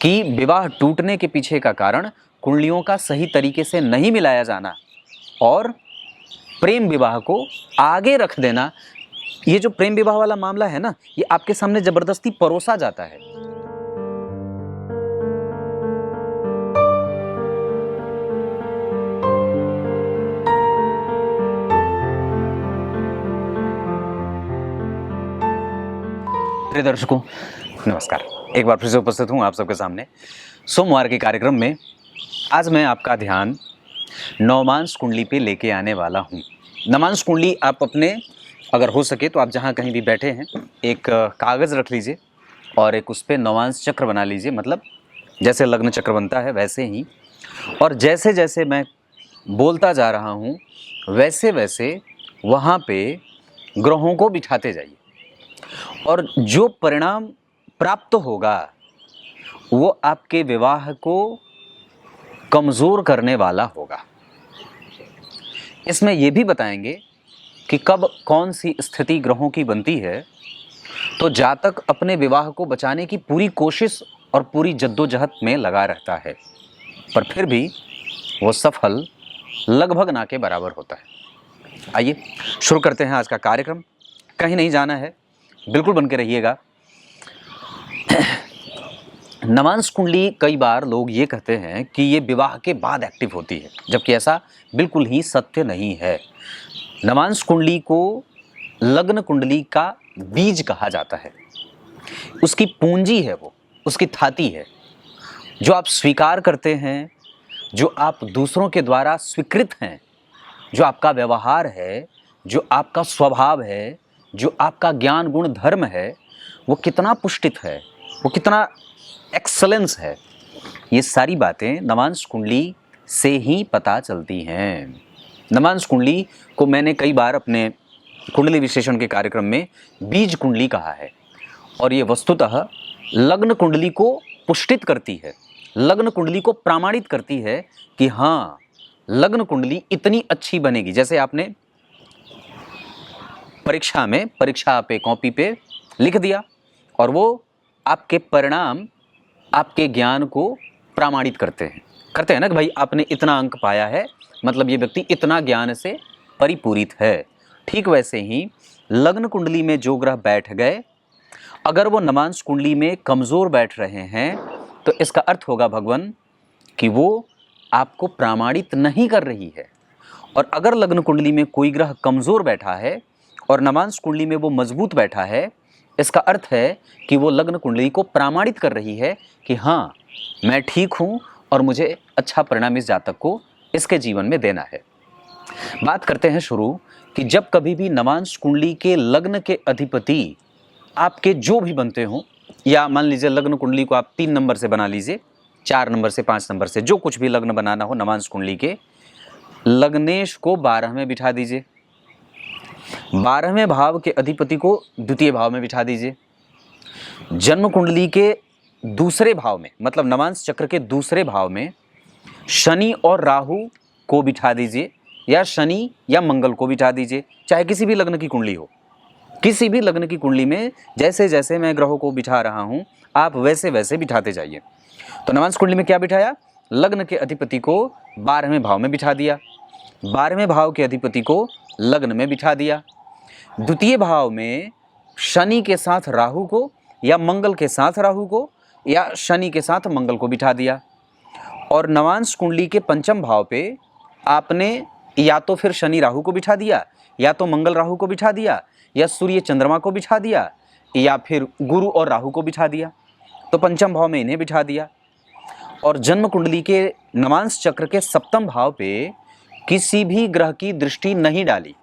कि विवाह टूटने के पीछे का कारण कुंडलियों का सही तरीके से नहीं मिलाया जाना और प्रेम विवाह को आगे रख देना। ये जो प्रेम विवाह वाला मामला है ना, ये आपके सामने जबरदस्ती परोसा जाता है। प्रिय दर्शकों, नमस्कार। एक बार फिर से उपस्थित हूँ आप सबके सामने सोमवार के कार्यक्रम में। आज मैं आपका ध्यान नवमांश कुंडली पे लेके आने वाला हूँ। नवमांश कुंडली आप अपने, अगर हो सके तो आप जहाँ कहीं भी बैठे हैं, एक कागज़ रख लीजिए और एक उस पर नवमांश चक्र बना लीजिए। मतलब जैसे लग्न चक्र बनता है वैसे ही। और जैसे जैसे मैं बोलता जा रहा हूँ वैसे वैसे वहाँ पे ग्रहों को बिठाते जाइए और जो परिणाम प्राप्त होगा वो आपके विवाह को कमज़ोर करने वाला होगा। इसमें ये भी बताएंगे कि कब कौन सी स्थिति ग्रहों की बनती है, तो जातक अपने विवाह को बचाने की पूरी कोशिश और पूरी जद्दोजहद में लगा रहता है, पर फिर भी वो सफल लगभग ना के बराबर होता है। आइए शुरू करते हैं आज का कार्यक्रम। कहीं नहीं जाना है, बिल्कुल बन के रहिएगा। नवमांश कुंडली, कई बार लोग ये कहते हैं कि ये विवाह के बाद एक्टिव होती है, जबकि ऐसा बिल्कुल ही सत्य नहीं है। नवमांश कुंडली को लग्न कुंडली का बीज कहा जाता है। उसकी पूंजी है, वो उसकी थाती है, जो आप स्वीकार करते हैं, जो आप दूसरों के द्वारा स्वीकृत हैं, जो आपका व्यवहार है, जो आपका स्वभाव है, जो आपका ज्ञान गुण धर्म है, वो कितना पुष्टित है, वो कितना एक्सलेंस है। ये सारी बातें नवमांश कुंडली से ही पता चलती हैं। नवमांश कुंडली को मैंने कई बार अपने कुंडली विश्लेषण के कार्यक्रम में बीज कुंडली कहा है, और ये वस्तुतः लग्न कुंडली को पुष्टित करती है, लग्न कुंडली को प्रमाणित करती है कि हाँ, लग्न कुंडली इतनी अच्छी बनेगी। जैसे आपने परीक्षा पे कॉपी पे लिख दिया और वो आपके परिणाम आपके ज्ञान को प्रमाणित करते हैं ना कि भाई आपने इतना अंक पाया है, मतलब ये व्यक्ति इतना ज्ञान से परिपूरित है। ठीक वैसे ही लग्न कुंडली में जो ग्रह बैठ गए, अगर वो नवमांश कुंडली में कमज़ोर बैठ रहे हैं तो इसका अर्थ होगा भगवान कि वो आपको प्रमाणित नहीं कर रही है। और अगर लग्न कुंडली में कोई ग्रह कमज़ोर बैठा है और नवमांश कुंडली में वो मजबूत बैठा है, इसका अर्थ है कि वो लग्न कुंडली को प्रमाणित कर रही है कि हाँ, मैं ठीक हूँ और मुझे अच्छा परिणाम इस जातक को इसके जीवन में देना है। बात करते हैं शुरू कि जब कभी भी नवमांश कुंडली के लग्न के अधिपति आपके जो भी बनते हों, या मान लीजिए लग्न कुंडली को आप 3 नंबर से बना लीजिए, 4 नंबर से 5 नंबर से, जो कुछ भी लग्न बनाना हो नवमांश कुंडली के, लग्नेश को 12 में बिठा दीजिए, 12वें भाव के अधिपति को द्वितीय भाव में बिठा दीजिए, जन्म कुंडली के दूसरे भाव में, मतलब नवमांश चक्र के दूसरे भाव में शनि और राहु को बिठा दीजिए, या शनि या मंगल को बिठा दीजिए। चाहे किसी भी लग्न की कुंडली हो, किसी भी लग्न की कुंडली में जैसे जैसे मैं ग्रहों को बिठा रहा हूं, आप वैसे वैसे बिठाते जाइए। तो नवमांश कुंडली में क्या बिठाया? लग्न के अधिपति को 12वें भाव में बिठा दिया, 12वें भाव के अधिपति को लग्न में बिठा दिया, द्वितीय भाव में शनि के साथ राहु को, या मंगल के साथ राहु को, या शनि के साथ मंगल को बिठा दिया। और नवमांश कुंडली के पंचम भाव पे आपने या तो फिर शनि राहु को बिठा दिया, या तो मंगल राहु को बिठा दिया, या सूर्य चंद्रमा को बिठा दिया, या फिर गुरु और राहु को बिठा दिया। तो पंचम भाव में इन्हें बिठा दिया। और जन्म कुंडली के नवमांश चक्र के सप्तम भाव पे किसी भी ग्रह की दृष्टि नहीं डाली,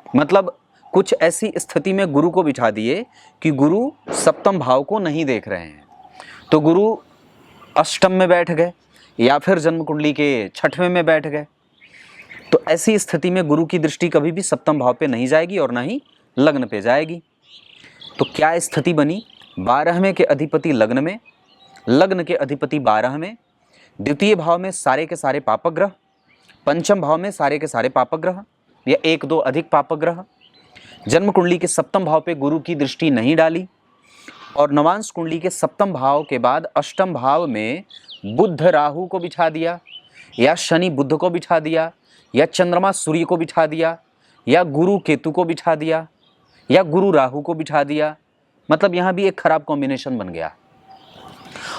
मतलब कुछ ऐसी स्थिति में गुरु को बिठा दिए कि गुरु सप्तम भाव को नहीं देख रहे हैं, तो गुरु अष्टम में बैठ गए, या फिर जन्म कुंडली के 6वें में बैठ गए। तो ऐसी स्थिति में गुरु की दृष्टि कभी भी सप्तम भाव पे नहीं जाएगी और ना ही लग्न पे जाएगी। तो क्या स्थिति बनी? 12वें के अधिपति लग्न में, लग्न के अधिपति 12 में, द्वितीय भाव में सारे के सारे पापक ग्रह, पंचम भाव में सारे के सारे पापक ग्रह या 1-2 अधिक पापक ग्रह। जन्म कुंडली के सप्तम भाव पे गुरु की दृष्टि नहीं डाली और नवांश कुंडली के सप्तम भाव के बाद अष्टम भाव में बुध राहु को बिठा दिया, या शनि बुध को बिठा दिया, या चंद्रमा सूर्य को बिठा दिया, या गुरु केतु को बिठा दिया, या गुरु राहु को बिठा दिया, मतलब यहाँ भी एक खराब कॉम्बिनेशन बन गया।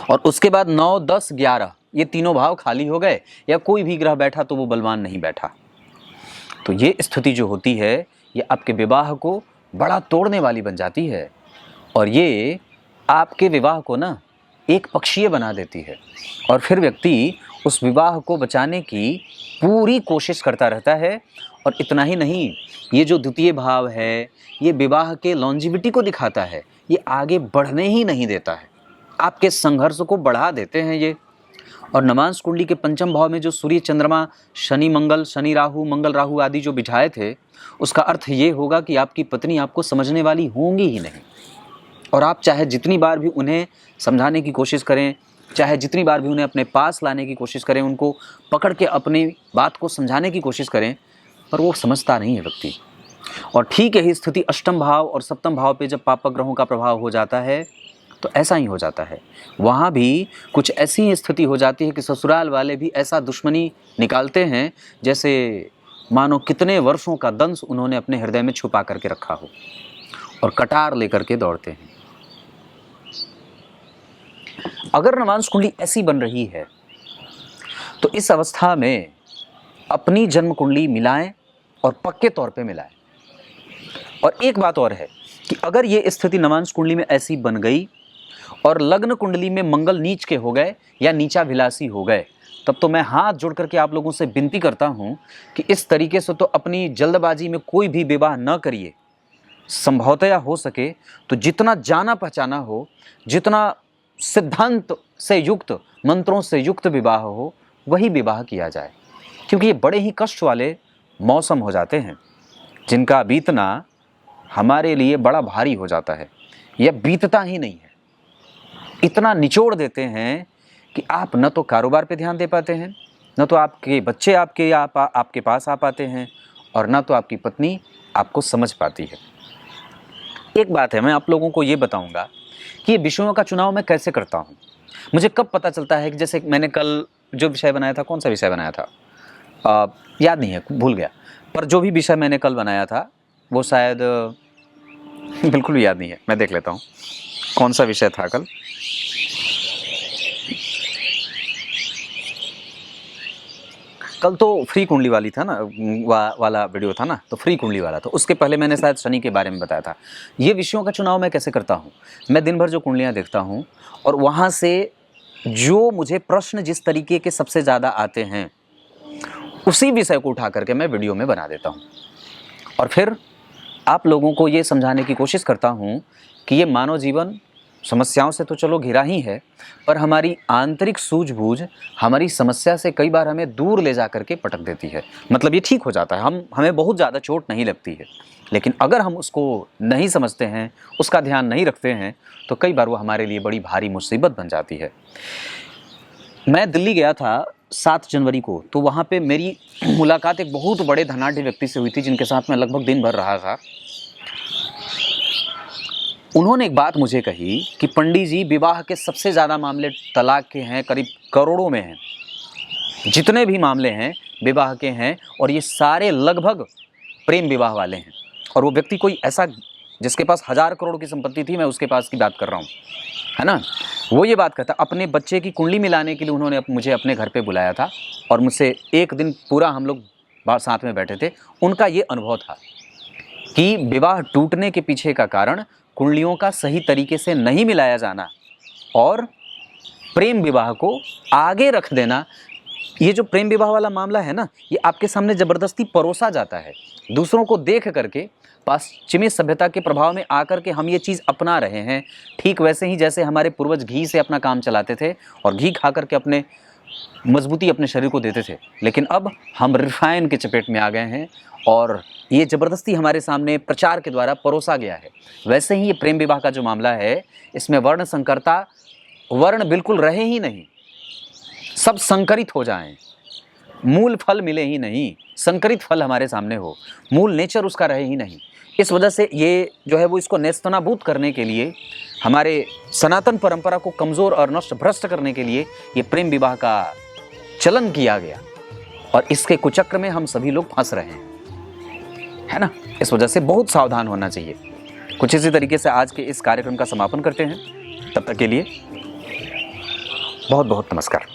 और उसके बाद 9, 10, 11 ये तीनों भाव खाली हो गए, या कोई भी ग्रह बैठा तो वो बलवान नहीं बैठा। तो ये स्थिति जो होती है ये आपके विवाह को बड़ा तोड़ने वाली बन जाती है, और ये आपके विवाह को ना एक पक्षीय बना देती है, और फिर व्यक्ति उस विवाह को बचाने की पूरी कोशिश करता रहता है। और इतना ही नहीं, ये जो द्वितीय भाव है ये विवाह के लॉन्जिविटी को दिखाता है, ये आगे बढ़ने ही नहीं देता है, आपके संघर्ष को बढ़ा देते हैं ये। और नवांश कुंडली के पंचम भाव में जो सूर्य चंद्रमा शनि मंगल, शनि राहु मंगल राहु आदि जो बिठाए थे, उसका अर्थ ये होगा कि आपकी पत्नी आपको समझने वाली होंगी ही नहीं। और आप चाहे जितनी बार भी उन्हें समझाने की कोशिश करें, चाहे जितनी बार भी उन्हें अपने पास लाने की कोशिश करें, उनको पकड़ के अपनी बात को समझाने की कोशिश करें, पर वो समझता नहीं है व्यक्ति। और ठीक यही स्थिति अष्टम भाव और सप्तम भाव पे जब पापक ग्रहों का प्रभाव हो जाता है तो ऐसा ही हो जाता है। वहाँ भी कुछ ऐसी स्थिति हो जाती है कि ससुराल वाले भी ऐसा दुश्मनी निकालते हैं जैसे मानो कितने वर्षों का दंश उन्होंने अपने हृदय में छुपा करके रखा हो, और कटार लेकर के दौड़ते हैं। अगर नवांश कुंडली ऐसी बन रही है तो इस अवस्था में अपनी जन्म कुंडली मिलाएं, और पक्के तौर पे मिलाएं। और एक बात और है कि अगर ये स्थिति नवांश कुंडली में ऐसी बन गई और लग्न कुंडली में मंगल नीच के हो गए या नीचा विलासी हो गए, तब तो मैं हाथ जोड़ करके आप लोगों से विनती करता हूं कि इस तरीके से तो अपनी जल्दबाजी में कोई भी विवाह न करिए। संभवतया हो सके तो जितना जाना पहचाना हो, जितना सिद्धांत से युक्त, मंत्रों से युक्त विवाह हो, वही विवाह किया जाए, क्योंकि ये बड़े ही कष्ट वाले मौसम हो जाते हैं जिनका बीतना हमारे लिए बड़ा भारी हो जाता है, या बीतता ही नहीं है। इतना निचोड़ देते हैं कि आप न तो कारोबार पे ध्यान दे पाते हैं, न तो आपके बच्चे आपके पास आ पाते हैं, और न तो आपकी पत्नी आपको समझ पाती है। एक बात है, मैं आप लोगों को ये बताऊंगा कि ये विषयों का चुनाव मैं कैसे करता हूँ। मुझे कब पता चलता है कि जैसे मैंने कल जो विषय बनाया था, कौन सा विषय बनाया था याद नहीं है, भूल गया, पर जो भी विषय मैंने कल बनाया था वो शायद बिल्कुल भी याद नहीं है। मैं देख लेता हूँ कौन सा विषय था कल। कल तो फ्री कुंडली वाली था ना, वाला वीडियो था ना, तो फ्री कुंडली वाला। तो उसके पहले मैंने शायद शनि के बारे में बताया था। ये विषयों का चुनाव मैं कैसे करता हूँ, मैं दिन भर जो कुंडलियाँ देखता हूँ और वहाँ से जो मुझे प्रश्न जिस तरीके के सबसे ज़्यादा आते हैं उसी विषय को उठा करके मैं वीडियो में बना देता हूँ, और फिर आप लोगों को ये समझाने की कोशिश करता हूँ कि ये मानव जीवन समस्याओं से तो चलो घिरा ही है, पर हमारी आंतरिक सूझबूझ हमारी समस्या से कई बार हमें दूर ले जा करके पटक देती है। मतलब ये ठीक हो जाता है, हमें बहुत ज़्यादा चोट नहीं लगती है, लेकिन अगर हम उसको नहीं समझते हैं, उसका ध्यान नहीं रखते हैं, तो कई बार वो हमारे लिए बड़ी भारी मुसीबत बन जाती है। मैं दिल्ली गया था 7 जनवरी को, तो वहाँ पे मेरी मुलाकात एक बहुत बड़े धनाढ्य व्यक्ति से हुई थी जिनके साथ मैं लगभग दिन भर रहा था। उन्होंने एक बात मुझे कही कि पंडित जी, विवाह के सबसे ज़्यादा मामले तलाक के हैं, करीब करोड़ों में हैं, जितने भी मामले हैं विवाह के हैं, और ये सारे लगभग प्रेम विवाह वाले हैं। और वो व्यक्ति कोई ऐसा जिसके पास 1000 करोड़ की संपत्ति थी, मैं उसके पास की बात कर रहा हूँ, है ना। वो ये बात कहता, अपने बच्चे की कुंडली मिलाने के लिए उन्होंने मुझे अपने घर पे बुलाया था और मुझसे एक दिन पूरा हम लोग साथ में बैठे थे। उनका ये अनुभव था कि विवाह टूटने के पीछे का कारण कुंडलियों का सही तरीके से नहीं मिलाया जाना और प्रेम विवाह को आगे रख देना। ये जो प्रेम विवाह वाला मामला है ना, ये आपके सामने ज़बरदस्ती परोसा जाता है, दूसरों को देख करके पश्चिमी सभ्यता के प्रभाव में आकर के हम ये चीज़ अपना रहे हैं। ठीक वैसे ही जैसे हमारे पूर्वज घी से अपना काम चलाते थे और घी खा करके अपने मजबूती अपने शरीर को देते थे, लेकिन अब हम रिफाइन के चपेट में आ गए हैं और ये ज़बरदस्ती हमारे सामने प्रचार के द्वारा परोसा गया है। वैसे ही ये प्रेम विवाह का जो मामला है, इसमें वर्ण संकरता, वर्ण बिल्कुल रहे ही नहीं, सब संकरित हो जाएं, मूल फल मिले ही नहीं, संकरित फल हमारे सामने हो, मूल नेचर उसका रहे ही नहीं। इस वजह से ये जो है वो इसको नेस्तनाबूद करने के लिए हमारे सनातन परंपरा को कमज़ोर और नष्ट भ्रष्ट करने के लिए ये प्रेम विवाह का चलन किया गया और इसके कुचक्र में हम सभी लोग फंस रहे हैं, है ना। इस वजह से बहुत सावधान होना चाहिए। कुछ इसी तरीके से आज के इस कार्यक्रम का समापन करते हैं। तब तक के लिए बहुत बहुत नमस्कार।